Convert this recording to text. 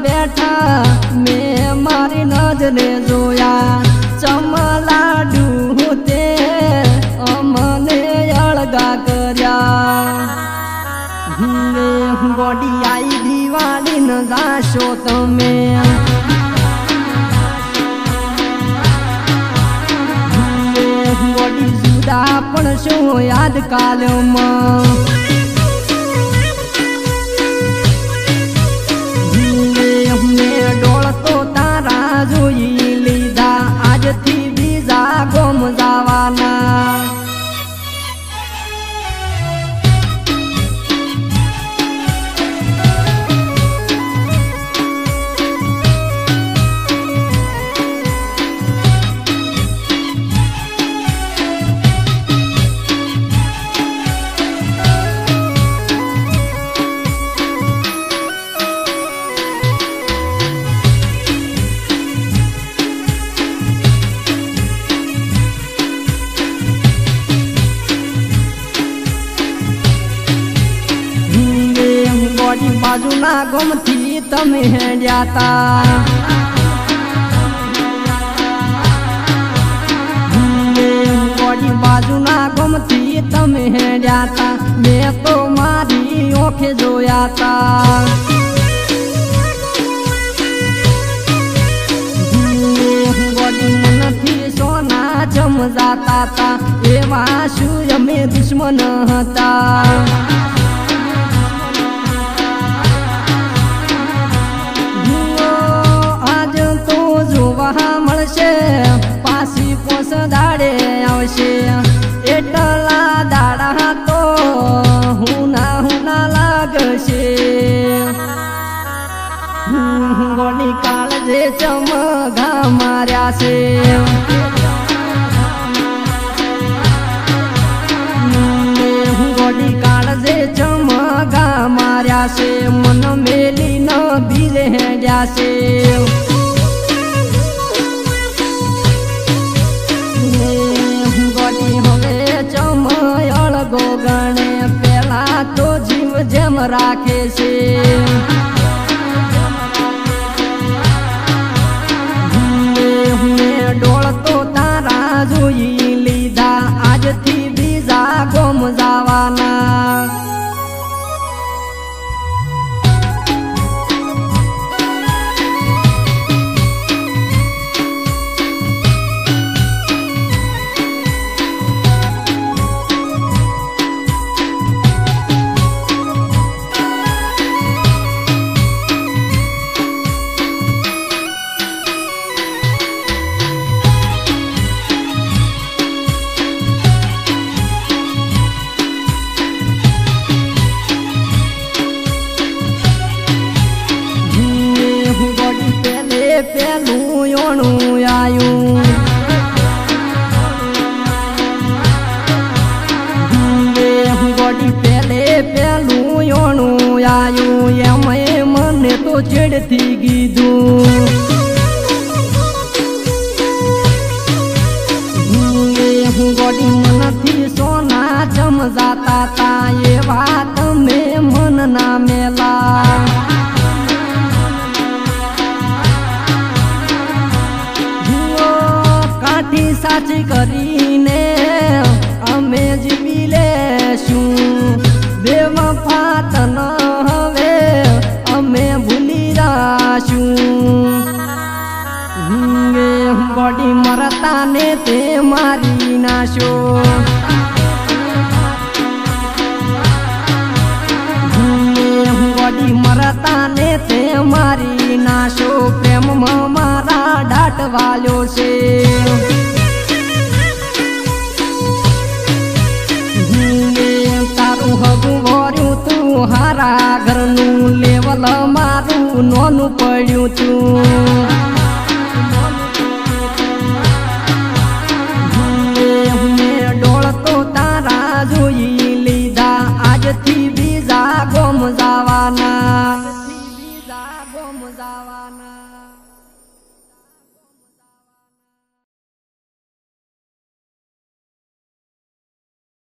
बैठा मैं मारी नजरे जोया चमलाडू ते अमने अलगा कर्या गोडी आई दिवाली न जाशो तमे गोडी जुदा पण शो याद कालમાં ડોળતો તારા જોઈ લીધા આજથી બીજા ગોમ જવાના બાજુના ગમથી તમે હેડ્યા તા ગોડી બાજુના ગમથી તમે હેડ્યા તા મેં તો મારી ઓંખે જોયા તા ગોડી મનથી સોના જમજાતા તા એવા શું અમે દુશ્મન હતા પાસી પોસ દાડે આવશે એટલા દાડા તો હુના લાગશે ગોડી કાળજે ચમગા માર્યા છે ગોડી કાળજે ચમગા માર્યા છે મન મેલી ન બીજે હેડ્યા છે ગોગણે પેલા તો જીવ જેમ રાખે છે ડોળતો તારા જોઈ લીધા આજથી બીજા ગોમ જવાના પેલું યોણું આયું ગોડી પેલું યોણું આયું એમએ મને તો ચેડથી કીધું ગોડી મનથી સોના જમજાતા તા એવા તમે મન ના મેલા સાચી કરીને અમે જીવી લેશું બેવફા તન હવે અમે ભૂલી રાશું ગોડી મરતા ને તે મારી નાશો ગોડી મરતા ને તે મારી નાશો પ્રેમમાં મારા ડાટ વાલ્યો છે હારા ઘરનું લેવલ મારું નોનું પડ્યું તું